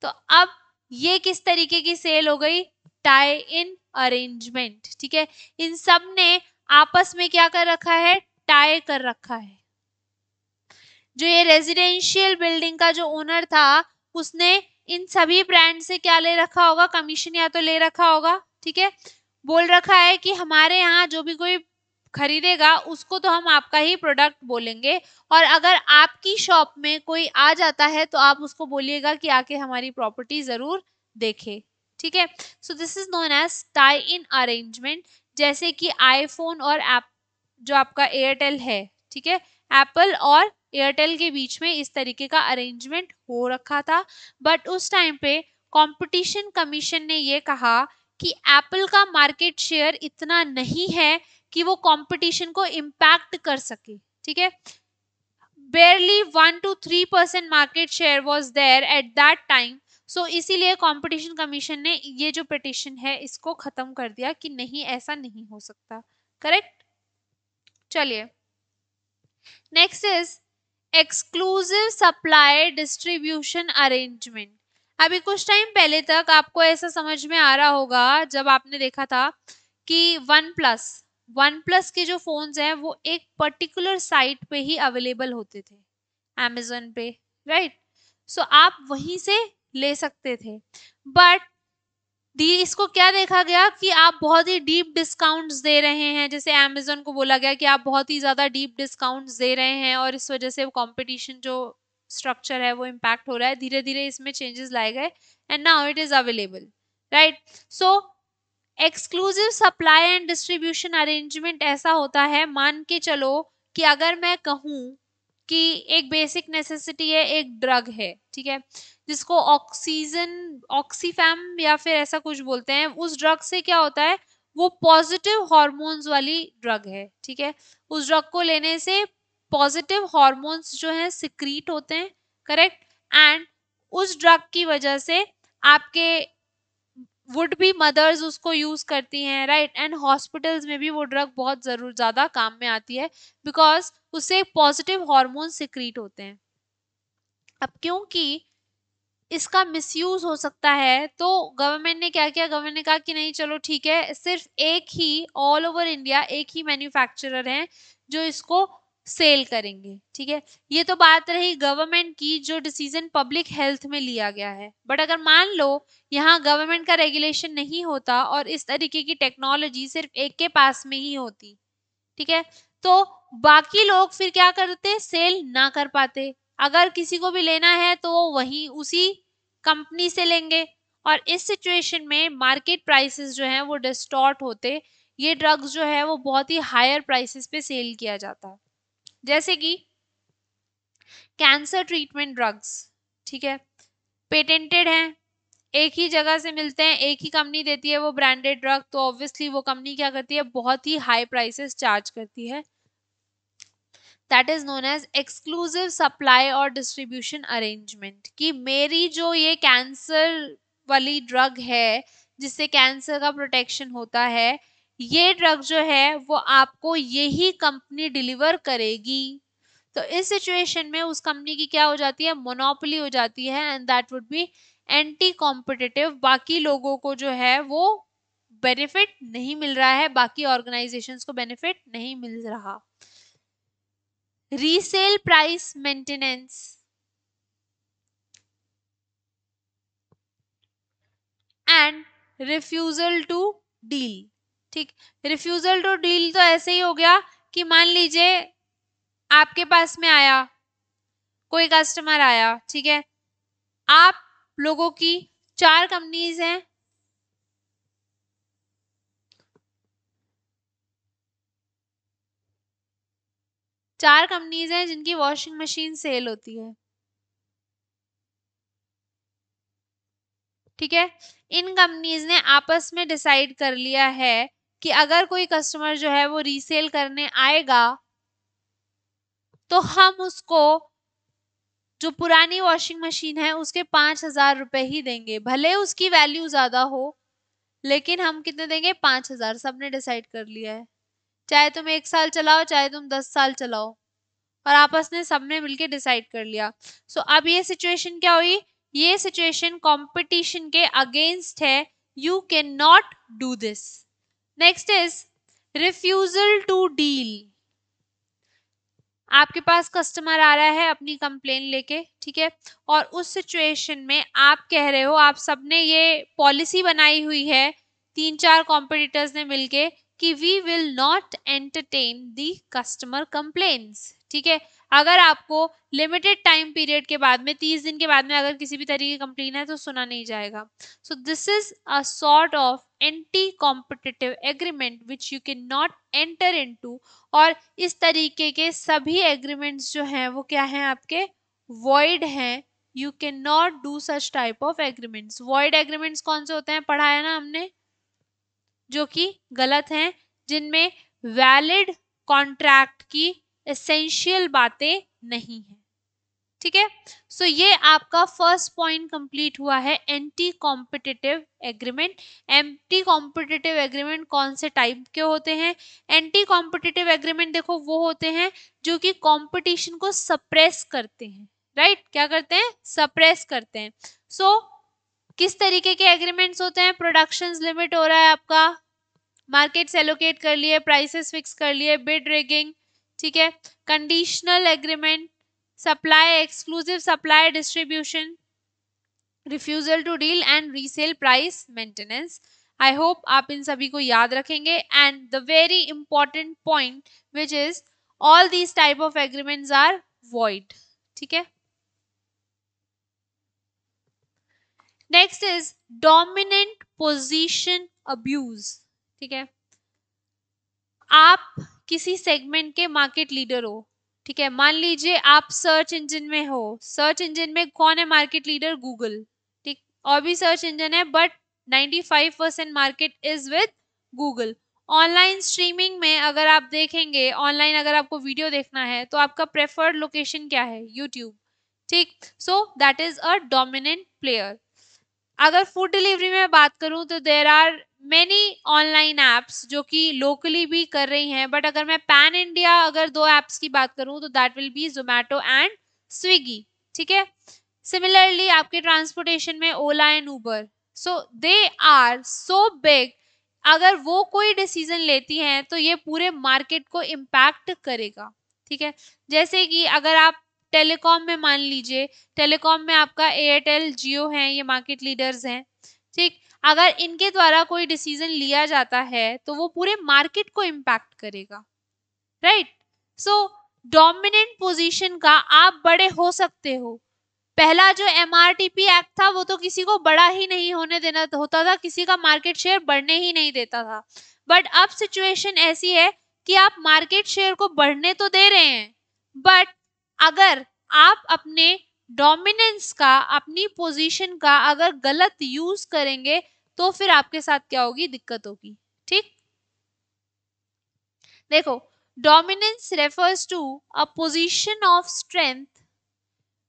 तो अब ये किस तरीके की सेल हो गई, टाई इन अरेंजमेंट। ठीक है, इन सब ने आपस में क्या कर रखा है, टाई कर रखा है। जो ये रेजिडेंशियल बिल्डिंग का जो ओनर था उसने इन सभी ब्रांड से क्या ले रखा होगा, कमीशन या तो ले रखा होगा। ठीक है, बोल रखा है कि हमारे यहाँ जो भी कोई खरीदेगा उसको तो हम आपका ही प्रोडक्ट बोलेंगे, और अगर आपकी शॉप में कोई आ जाता है तो आप उसको बोलिएगा कि आके हमारी प्रॉपर्टी जरूर देखे। ठीक है, so this is known as tie in arrangement. जैसे कि आईफोन और ऐप जो आपका एयरटेल है, ठीक है, एप्पल और एयरटेल के बीच में इस तरीके का अरेंजमेंट हो रखा था। बट उस टाइम पे कंपटीशन कमीशन ने ये कहा कि एप्पल का मार्केट शेयर इतना नहीं है कि वो कंपटीशन को इम्पैक्ट कर सके। ठीक है, barely 1 to 3% market share was there at that time. So इसीलिए कंपटीशन कमीशन ने ये जो पिटिशन है इसको खत्म कर दिया कि नहीं, ऐसा नहीं हो सकता। करेक्ट। चलिए, next is exclusive supply distribution arrangement. अभी कुछ टाइम पहले तक आपको ऐसा समझ में आ रहा होगा जब आपने देखा था कि वन प्लस के जो फोन्स हैं वो एक पर्टिकुलर साइट पे ही अवेलेबल होते थे, Amazon पे, राइट। सो आप वहीं से ले सकते थे। बट इसको क्या देखा गया कि आप बहुत ही डीप डिस्काउंट्स दे रहे हैं, जैसे Amazon को बोला गया कि आप बहुत ही ज्यादा डीप डिस्काउंट्स दे रहे हैं और इस वजह से कंपटीशन जो स्ट्रक्चर है वो इम्पैक्ट हो रहा है। धीरे धीरे इसमें चेंजेस लाए गए and now it is available, right. So exclusive supply and distribution arrangement ऐसा होता है, मान के चलो कि अगर मैं कहूँ कि एक बेसिक नेसेसिटी है, एक ड्रग है, ठीक है, जिसको ऑक्सीफैम या फिर ऐसा कुछ बोलते हैं। उस ड्रग से क्या होता है, वो पॉजिटिव हॉर्मोन्स वाली ड्रग है। ठीक है, उस ड्रग को लेने से पॉजिटिव हॉर्मोन्स जो है सिक्रीट होते हैं, करेक्ट। एंड उस ड्रग की वजह से आपके वुड बी मदर्स उसको यूज करती हैं, राइट। एंड हॉस्पिटल्स में भी वो ड्रग बहुत जरूर ज्यादा काम में आती है बिकॉज उससे पॉजिटिव हॉर्मोन सिक्रीट होते हैं। अब क्योंकि इसका मिसयूज हो सकता है तो गवर्नमेंट ने क्या किया, गवर्नमेंट ने कहा कि नहीं चलो ठीक है, सिर्फ एक ही ऑल ओवर इंडिया एक ही मैन्युफैक्चरर है जो इसको सेल करेंगे। ठीक है, ये तो बात रही गवर्नमेंट की, जो डिसीजन पब्लिक हेल्थ में लिया गया है। बट अगर मान लो यहाँ गवर्नमेंट का रेगुलेशन नहीं होता और इस तरीके की टेक्नोलॉजी सिर्फ एक के पास में ही होती, ठीक है, तो बाकी लोग फिर क्या करते, सेल ना कर पाते। अगर किसी को भी लेना है तो वही उसी कंपनी से लेंगे और इस सिचुएशन में मार्केट प्राइसेस जो हैं वो डिस्टॉर्ट होते। ये ड्रग्स जो है वो बहुत ही हायर प्राइसेस पे सेल किया जाता है, जैसे कि कैंसर ट्रीटमेंट ड्रग्स। ठीक है, पेटेंटेड हैं, एक ही जगह से मिलते हैं, एक ही कंपनी देती है वो ब्रांडेड ड्रग, तो ऑब्वियसली वो कंपनी क्या करती है, बहुत ही हाई प्राइसेस चार्ज करती है। That is known as exclusive supply और डिस्ट्रीब्यूशन अरेंजमेंट। कि मेरी जो ये कैंसर वाली ड्रग है जिससे कैंसर का प्रोटेक्शन होता है, ये ड्रग जो है वो आपको यही कंपनी डिलीवर करेगी। तो इस सिचुएशन में उस कंपनी की क्या हो जाती है, मोनोपोली हो जाती है and that would be anti competitive. बाकी लोगों को जो है वो बेनिफिट नहीं मिल रहा है, बाकी ऑर्गेनाइजेशंस को बेनिफिट नहीं मिल रहा। Resale price maintenance and refusal to deal. ठीक, रिफ्यूजल टू डील तो ऐसे ही हो गया कि मान लीजिए आपके पास में आया कोई कस्टमर आया, ठीक है, आप लोगों की 4 कंपनीज हैं, जिनकी वॉशिंग मशीन सेल होती है। ठीक है, इन कंपनीज ने आपस में डिसाइड कर लिया है कि अगर कोई कस्टमर जो है वो रीसेल करने आएगा तो हम उसको जो पुरानी वॉशिंग मशीन है उसके 5,000 रुपए ही देंगे, भले उसकी वैल्यू ज्यादा हो, लेकिन हम कितने देंगे, 5,000। सबने डिसाइड कर लिया है, चाहे तुम 1 साल चलाओ चाहे तुम 10 साल चलाओ। और आपस में सबने मिलके डिसाइड कर लिया। सो अब ये सिचुएशन क्या हुई, ये सिचुएशन कंपटीशन के अगेंस्ट है, you can not do this. Next is refusal to deal. आपके पास कस्टमर आ रहा है अपनी कंप्लेन लेके, ठीक है, और उस सिचुएशन में आप कह रहे हो, आप सबने ये पॉलिसी बनाई हुई है 3-4 कॉम्पिटिटर्स ने मिलके कि we will not entertain the customer complaints, ठीक है। अगर आपको लिमिटेड टाइम पीरियड के बाद में 30 दिन के बाद में अगर किसी भी तरीके की कंप्लेन है तो सुना नहीं जाएगा। सो this is a sort of anti competitive agreement which you can not enter into. और इस तरीके के सभी एग्रीमेंट्स जो हैं वो क्या हैं, आपके वॉइड हैं। You can not do such type of agreements. Void agreements कौन से होते हैं, पढ़ाया ना हमने, जो कि गलत हैं, जिनमें वैलिड कॉन्ट्रैक्ट की एसेंशियल बातें नहीं है, ठीक है। सो ये आपका फर्स्ट पॉइंट कंप्लीट हुआ है, anti competitive agreement. Anti competitive agreement कौन से टाइप के होते हैं, एंटी कॉम्पिटिटिव एग्रीमेंट देखो वो होते हैं जो कि कंपटीशन को सप्रेस करते हैं, राइट, क्या करते हैं, सप्रेस करते हैं। सो किस तरीके के एग्रीमेंट्स होते हैं, प्रोडक्शन लिमिट हो रहा है आपका, मार्केट्स एलोकेट कर लिए, प्राइसेस फिक्स कर लिए, बिड रिगिंग, ठीक है, conditional agreement, supply exclusive supply distribution, refusal to deal and resale price maintenance. I hope आप इन सभी को याद रखेंगे। And the very important point which is all these type of agreements are void, ठीक है। Next is dominant position abuse, ठीक है। आप किसी सेगमेंट के मार्केट लीडर हो, ठीक है, मान लीजिए आप सर्च इंजन में हो, सर्च इंजन में कौन है मार्केट लीडर, गूगल, ठीक, और भी सर्च इंजन है but 95% market is with Google. Online streaming में अगर आप देखेंगे, ऑनलाइन अगर आपको वीडियो देखना है तो आपका प्रेफर्ड लोकेशन क्या है, यूट्यूब, ठीक। So that is a dominant player. अगर फूड डिलीवरी में बात करूं तो there are many online apps जो कि लोकली भी कर रही हैं, बट अगर मैं पैन इंडिया अगर 2 एप्स की बात करूं तो that will be Zomato and Swiggy, ठीक है। सिमिलरली आपके ट्रांसपोर्टेशन में Ola and Uber, so they are so big, अगर वो कोई डिसीजन लेती हैं तो ये पूरे मार्केट को इम्पैक्ट करेगा, ठीक है। जैसे कि अगर आप टेलीकॉम में मान लीजिए, टेलीकॉम में आपका एयरटेल जियो है, ये मार्केट लीडर्स हैं, ठीक। अगर इनके द्वारा कोई डिसीजन लिया जाता है तो वो पूरे मार्केट को इम्पैक्ट करेगा, राइट। सो डोमिनेंट पोजीशन का आप बड़े हो सकते हो। पहला जो MRTP एक्ट था वो तो किसी को बड़ा ही नहीं होने देना होता था, किसी का मार्केट शेयर बढ़ने ही नहीं देता था। बट अब सिचुएशन ऐसी है कि आप मार्केट शेयर को बढ़ने तो दे रहे हैं, बट अगर आप अपने डोमिनेंस का, अपनी पोजीशन का अगर गलत यूज करेंगे तो फिर आपके साथ क्या होगी, दिक्कत होगी, ठीक। देखो, dominance refers to a position of strength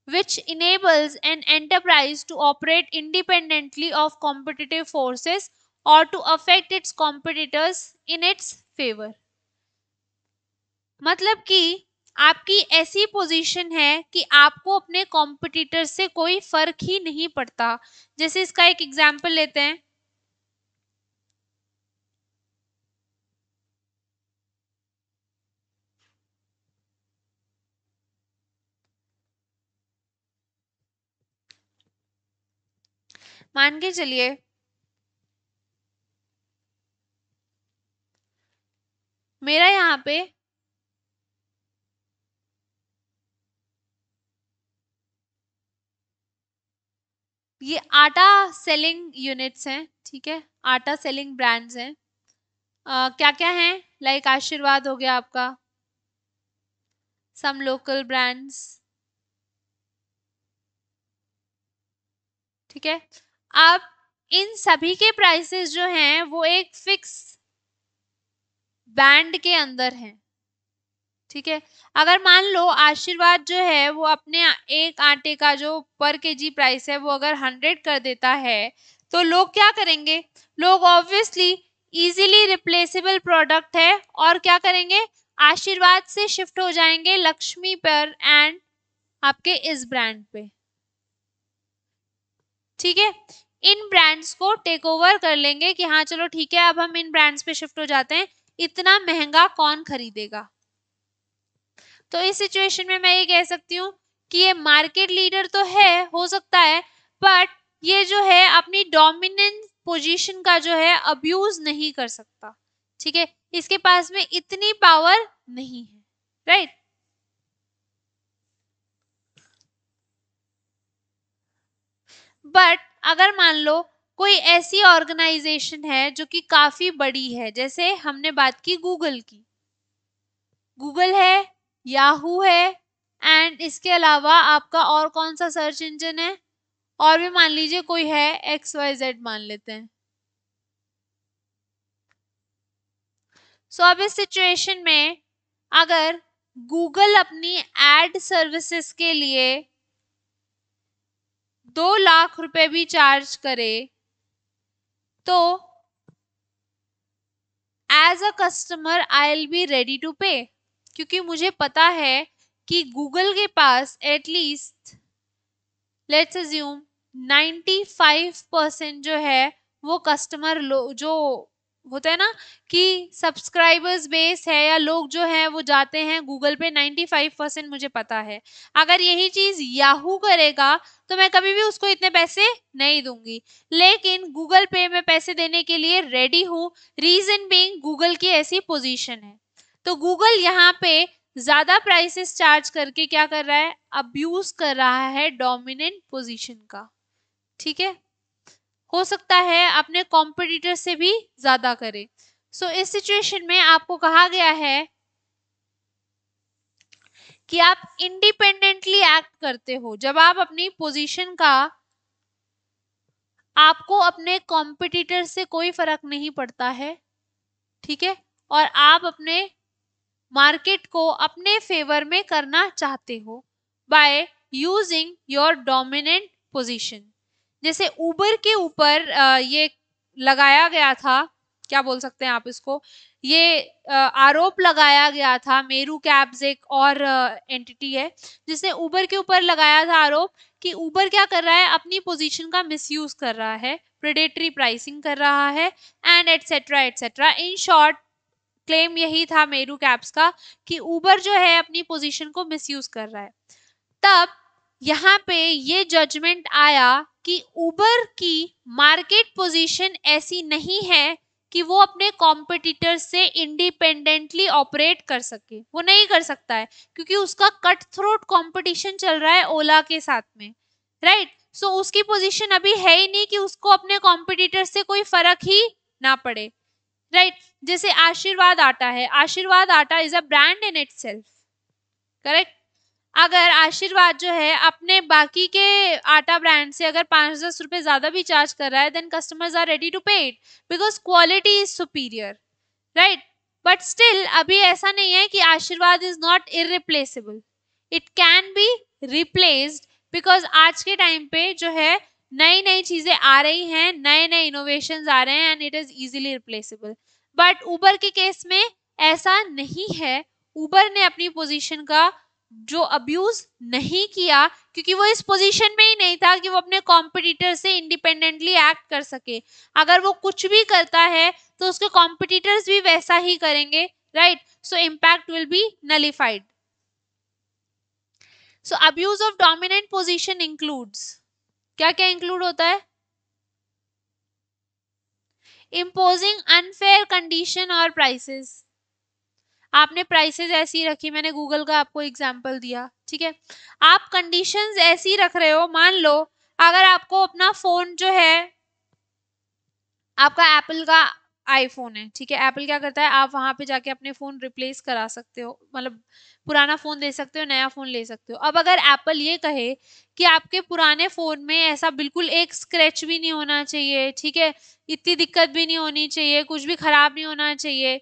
which enables an enterprise to operate independently of competitive forces or to affect its competitors in its favor। मतलब कि आपकी ऐसी पोजीशन है कि आपको अपने कॉम्पिटिटर से कोई फर्क ही नहीं पड़ता। जैसे इसका एक एग्जांपल लेते हैं, मान के चलिए मेरा यहाँ पे ये आटा सेलिंग यूनिट्स हैं, ठीक है, आटा सेलिंग ब्रांड्स हैं। क्या क्या हैं, लाइक आशीर्वाद हो गया आपका, सम लोकल ब्रांड्स, ठीक है। अब इन सभी के प्राइसेस जो हैं वो एक फिक्स बैंड के अंदर हैं, ठीक है। अगर मान लो आशीर्वाद जो है वो अपने एक आटे का जो पर केजी प्राइस है वो अगर 100 कर देता है तो लोग क्या करेंगे, लोग ऑब्वियसली इजीली रिप्लेसेबल प्रोडक्ट है और क्या करेंगे, आशीर्वाद से शिफ्ट हो जाएंगे लक्ष्मी पर एंड आपके इस ब्रांड पे, ठीक है। इन ब्रांड्स को टेक ओवर कर लेंगे कि हाँ चलो ठीक है अब हम इन ब्रांड्स पे शिफ्ट हो जाते हैं, इतना महंगा कौन खरीदेगा। तो इस सिचुएशन में मैं ये कह सकती हूँ कि ये मार्केट लीडर तो है, हो सकता है, बट ये जो है अपनी डोमिनेंट पोजीशन का जो है अब्यूज नहीं कर सकता, ठीक है, इसके पास में इतनी पावर नहीं है, राइट। बट अगर मान लो कोई ऐसी ऑर्गेनाइजेशन है जो कि काफी बड़ी है, जैसे हमने बात की गूगल की, गूगल है, याहू है, एंड इसके अलावा आपका और कौन सा सर्च इंजन है, और भी मान लीजिए कोई है XYZ मान लेते हैं। सो अब इस सिचुएशन में अगर गूगल अपनी एड सर्विसेज के लिए 2 लाख रुपए भी चार्ज करे तो as a customer I will be ready to pay, क्योंकि मुझे पता है कि गूगल के पास एटलीस्ट लेट्स अज्यूम 95% जो है वो कस्टमर जो होता है ना कि सब्सक्राइबर्स बेस है या लोग जो है वो जाते हैं गूगल पे, 95% मुझे पता है। अगर यही चीज याहू करेगा तो मैं कभी भी उसको इतने पैसे नहीं दूंगी, लेकिन गूगल पे में पैसे देने के लिए रेडी हूँ, रीजन बीइंग गूगल की ऐसी पोजीशन है। तो गूगल यहाँ पे ज्यादा प्राइसेस चार्ज करके क्या कर रहा है, अब्यूज कर रहा है डोमिनेंट पोजीशन का, ठीक है। हो सकता है अपने कॉम्पिटिटर से भी ज्यादा करे। सो इस सिचुएशन में आपको कहा गया है कि आप इंडिपेंडेंटली एक्ट करते हो जब आप अपनी पोजीशन का, आपको अपने कॉम्पिटिटर से कोई फर्क नहीं पड़ता है, ठीक है, और आप अपने मार्केट को अपने फेवर में करना चाहते हो by using your dominant position. जैसे उबर के ऊपर ये लगाया गया था, क्या बोल सकते हैं आप इसको, ये आरोप लगाया गया था, मेरू कैब्स एक और एंटिटी है जिसने उबर के ऊपर लगाया था आरोप कि उबर क्या कर रहा है, अपनी पोजीशन का मिसयूज कर रहा है, प्रेडेटरी प्राइसिंग कर रहा है and etcetera etcetera. In short claim यही था मेरू कैब्स का कि उबर जो है अपनी पोजीशन को मिसयूज कर रहा है। तब यहाँ पे ये जजमेंट आया कि उबर की मार्केट पोजीशन ऐसी नहीं है कि वो अपने कॉम्पिटिटर से इंडिपेंडेंटली ऑपरेट कर सके, वो नहीं कर सकता है क्योंकि उसका कट थ्रोट कॉम्पिटिशन चल रहा है ओला के साथ में, राइट। सो उसकी पोजीशन अभी है ही नहीं कि उसको अपने कॉम्पिटिटर से कोई फर्क ही ना पड़े, राइट। जैसे आशीर्वाद आटा है, आशीर्वाद आटा is a brand in itself, correct. अगर आशीर्वाद जो है अपने बाकी के आटा ब्रांड से अगर 5-10 रुपए ज्यादा भी चार्ज कर रहा है, then customers are ready to pay it because quality is superior, right. But still अभी ऐसा नहीं है कि Aashirvaad is not irreplaceable, it can be replaced because आज के टाइम पे जो है नई नई चीजें आ रही हैं, नए नए इनोवेशंस आ रहे हैं and it is easily replaceable. But Uber के केस में ऐसा नहीं है, उबर ने अपनी पोजीशन का जो अब्यूज नहीं किया क्योंकि वो इस पोजीशन में ही नहीं था कि वो अपने कॉम्पिटिटर से इंडिपेंडेंटली एक्ट कर सके। अगर वो कुछ भी करता है तो उसके कॉम्पिटिटर्स भी वैसा ही करेंगे, right. So impact will be nullified. So abuse of dominant position includes, क्या क्या इंक्लूड होता है, इम्पोजिंग अनफेयर कंडीशन और प्राइसेस। आपने प्राइसेस ऐसी रखी, मैंने गूगल का आपको एग्जांपल दिया, ठीक है। आप कंडीशंस ऐसी रख रहे हो, मान लो अगर आपको अपना फोन जो है, आपका एप्पल का आईफोन है, ठीक है, एप्पल क्या करता है, आप वहां पे जाके अपने फोन रिप्लेस करा सकते हो, मतलब पुराना फोन दे सकते हो, नया फोन ले सकते हो। अब अगर एप्पल ये कहे कि आपके पुराने फोन में ऐसा बिल्कुल एक स्क्रैच भी नहीं होना चाहिए, ठीक है, इतनी दिक्कत भी नहीं होनी चाहिए, कुछ भी खराब नहीं होना चाहिए,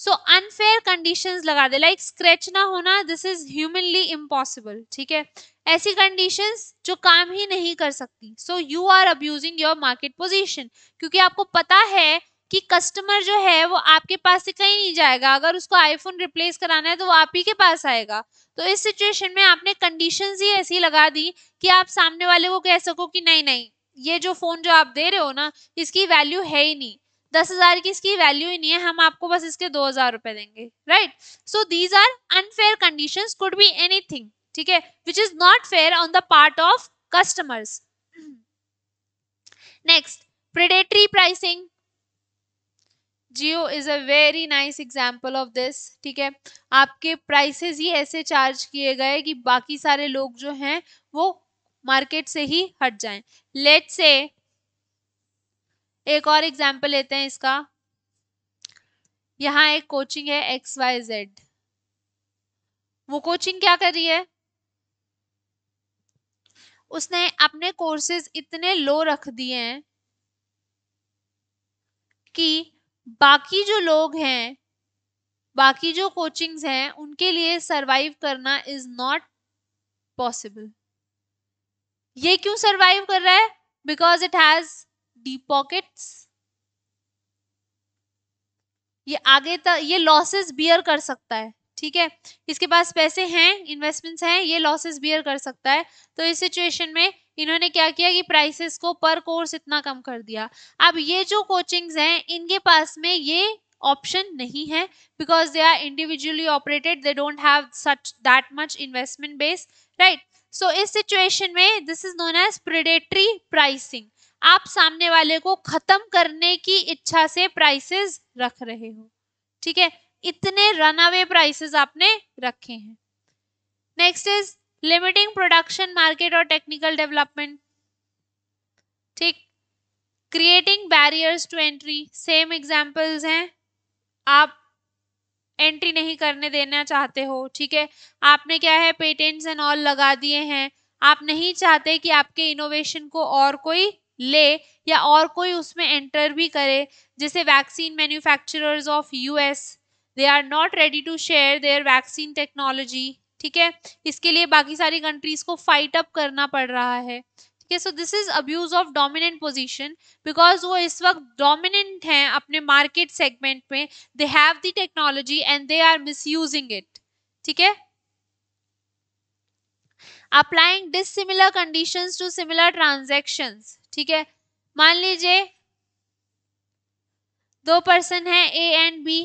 सो अनफेयर कंडीशंस लगा दे, लाइक स्क्रैच ना होना, दिस इज ह्यूमनली इम्पॉसिबल, ठीक है, ऐसी कंडीशंस जो काम ही नहीं कर सकती। So you are abusing your market position, क्योंकि आपको पता है कि कस्टमर जो है वो आपके पास से कहीं नहीं जाएगा, अगर उसको आईफोन रिप्लेस कराना है तो वो आप ही के पास आएगा। तो इस सिचुएशन में आपने कंडीशंस ही ऐसी लगा दी कि आप सामने वाले को कह सको कि नहीं नहीं, ये जो फोन जो आप दे रहे हो ना, इसकी वैल्यू है ही नहीं, 10,000 की इसकी वैल्यू ही नहीं है, हम आपको बस इसके 2,000 रुपए देंगे, right. So these are unfair conditions, could be anything, ठीक है, which is not fair on the part of customers. Next, predatory pricing. Jio is a very nice example of this, ठीक है। आपके प्राइसेस ही ऐसे चार्ज किए गए कि बाकी सारे लोग जो हैं वो मार्केट से ही हट जाएं। लेट्स से एक और एग्जाम्पल लेते हैं इसका। यहाँ एक कोचिंग है XYZ, वो कोचिंग क्या कर रही है, उसने अपने कोर्सेज इतने लो रख दिए हैं कि बाकी जो लोग हैं, बाकी जो कोचिंग्स हैं, उनके लिए सरवाइव करना इज नॉट पॉसिबल। ये क्यों सरवाइव कर रहा है? Because it has deep pockets, ये आगे तक ये लॉसेस बियर कर सकता है, ठीक है, इसके पास पैसे हैं, इन्वेस्टमेंट्स हैं, ये लॉसेस बियर कर सकता है। तो इस सिचुएशन में इन्होंने क्या किया कि प्राइसेस को पर कोर्स इतना कम कर दिया। अब ये जो कोचिंग्स हैं इनके पास में ये ऑप्शन नहीं है, because they are individually operated, they don't have such that much investment base, right. सो इस सिचुएशन में this is known as predatory pricing. आप सामने वाले को खत्म करने की इच्छा से प्राइसेस रख रहे हो, ठीक है, इतने रनअवे प्राइसेस आपने रखे हैं। Next is limiting production, market और टेक्निकल डेवलपमेंट, ठीक, creating barriers to entry, same examples हैं। आप एंट्री नहीं करने देना चाहते हो, ठीक है, आपने क्या है पेटेंट्स एंड ऑल लगा दिए हैं, आप नहीं चाहते कि आपके इनोवेशन को और कोई ले या और कोई उसमें एंटर भी करे। जैसे vaccine manufacturers of US, they are not ready to share their vaccine technology, ठीक है, इसके लिए बाकी सारी कंट्रीज को फाइट अप करना पड़ रहा है, ठीक है। So this is abuse of dominant position, because वो इस वक्त डोमिनेंट हैं अपने मार्केट सेगमेंट में, they have the technology and they are misusing it, ठीक है। Applying dissimilar conditions to similar transactions, ठीक है, मान लीजिए दो पर्सन है ए एंड बी,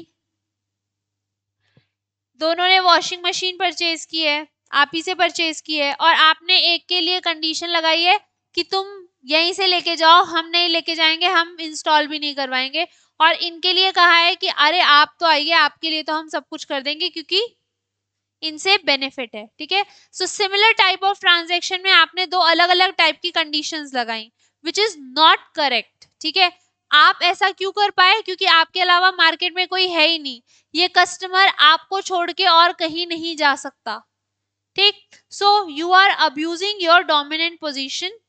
दोनों ने वॉशिंग मशीन परचेज की है, आप ही से परचेज की है, और आपने एक के लिए कंडीशन लगाई है कि तुम यहीं से लेके जाओ, हम नहीं लेके जाएंगे, हम इंस्टॉल भी नहीं करवाएंगे, और इनके लिए कहा है कि अरे आप तो आइए, आपके लिए तो हम सब कुछ कर देंगे क्योंकि इनसे बेनिफिट है, ठीक है। So similar type of transaction में आपने दो अलग अलग टाइप की कंडीशंस लगाई, विच इज नॉट करेक्ट, ठीक है। आप ऐसा क्यों कर पाए? क्योंकि आपके अलावा मार्केट में कोई है ही नहीं, ये कस्टमर आपको छोड़ के और कहीं नहीं जा सकता, ठीक। So you are abusing your dominant position,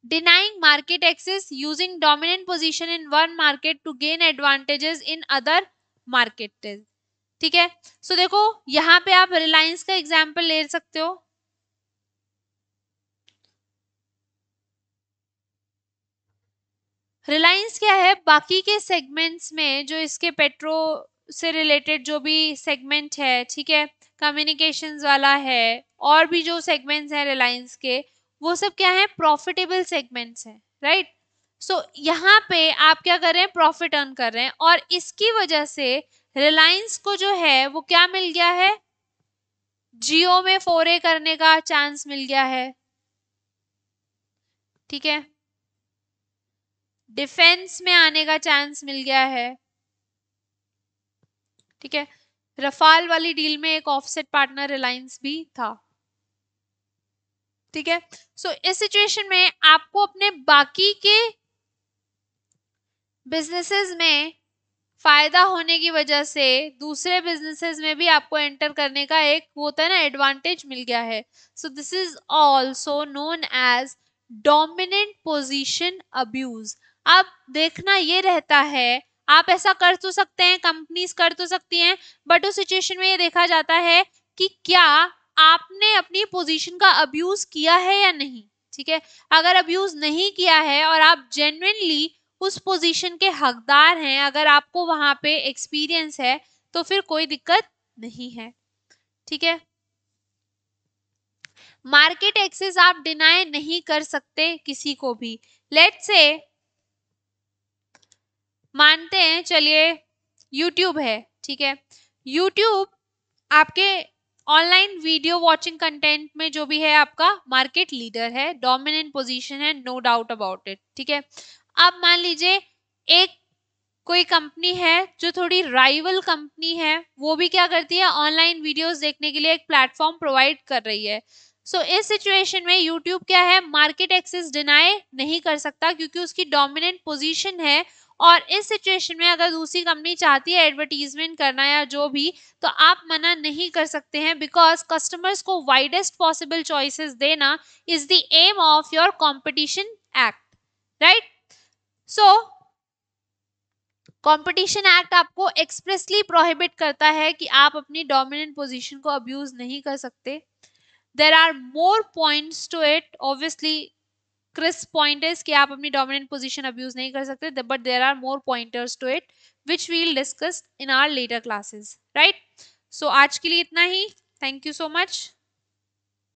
denying market access, using dominant position in one market to gain advantages in other markets, ठीक है। सो देखो यहाँ पे आप रिलायंस का एग्जाम्पल ले सकते हो। रिलायंस क्या है, बाकी के सेगमेंट्स में जो इसके पेट्रो से रिलेटेड जो भी सेगमेंट है, ठीक है, कम्युनिकेशंस वाला है, और भी जो सेगमेंट्स हैं रिलायंस के, वो सब क्या है, प्रॉफिटेबल सेगमेंट्स हैं, राइट। सो यहाँ पे आप क्या कर रहे हैं, प्रॉफिट अर्न कर रहे हैं, और इसकी वजह से रिलायंस को जो है वो क्या मिल गया है, जियो में फोरे करने का चांस मिल गया है, ठीक है, डिफेंस में आने का चांस मिल गया है, ठीक है। रफाल वाली डील में एक ऑफसेट पार्टनर रिलायंस भी था, ठीक है। सो इस सिचुएशन में आपको अपने बाकी के बिजनेसेस में फायदा होने की वजह से दूसरे बिजनेसेस में भी आपको एंटर करने का एक होता है ना एडवांटेज मिल गया है। So this is also known as dominant position abuse. अब देखना ये रहता है, आप ऐसा कर तो सकते हैं, कंपनीज कर तो सकती हैं, बट उस सिचुएशन में ये देखा जाता है कि क्या आपने अपनी पोजीशन का अब्यूज किया है या नहीं, ठीक है। अगर अब्यूज नहीं किया है और आप जेन्युइनली उस पोजीशन के हकदार हैं, अगर आपको वहां पे एक्सपीरियंस है तो फिर कोई दिक्कत नहीं है, ठीक है। मार्केट एक्सेस आप डिनाई नहीं कर सकते किसी को भी। लेट्स से मानते हैं, चलिए यूट्यूब है, ठीक है, यूट्यूब आपके ऑनलाइन वीडियो वॉचिंग कंटेंट में जो भी है आपका मार्केट लीडर है, डोमिनेंट पोजीशन है, नो डाउट अबाउट इट, ठीक है। अब मान लीजिए एक कोई कंपनी है जो थोड़ी राइवल कंपनी है, वो भी क्या करती है, ऑनलाइन वीडियोस देखने के लिए एक प्लेटफॉर्म प्रोवाइड कर रही है। सो इस सिचुएशन में यूट्यूब क्या है, मार्केट एक्सेस डिनाई नहीं कर सकता क्योंकि उसकी डोमिनेंट पोजीशन है। और इस सिचुएशन में अगर दूसरी कंपनी चाहती है एडवर्टीजमेंट करना या जो भी, तो आप मना नहीं कर सकते हैं, बिकॉज कस्टमर्स को वाइडेस्ट पॉसिबल चॉइसेस देना is the aim of your competition act, right. So competition act आपको एक्सप्रेसली प्रोहिबिट करता है कि आप अपनी डोमिनेंट पोजीशन को अब्यूज नहीं कर सकते। There are more points to it, obviously crisp point is कि आप अपनी डोमिनेंट पोजीशन अब्यूज नहीं कर सकते, but there are more pointers to it which we will discuss in our later classes, right. So आज के लिए इतना ही, थैंक यू सो मच।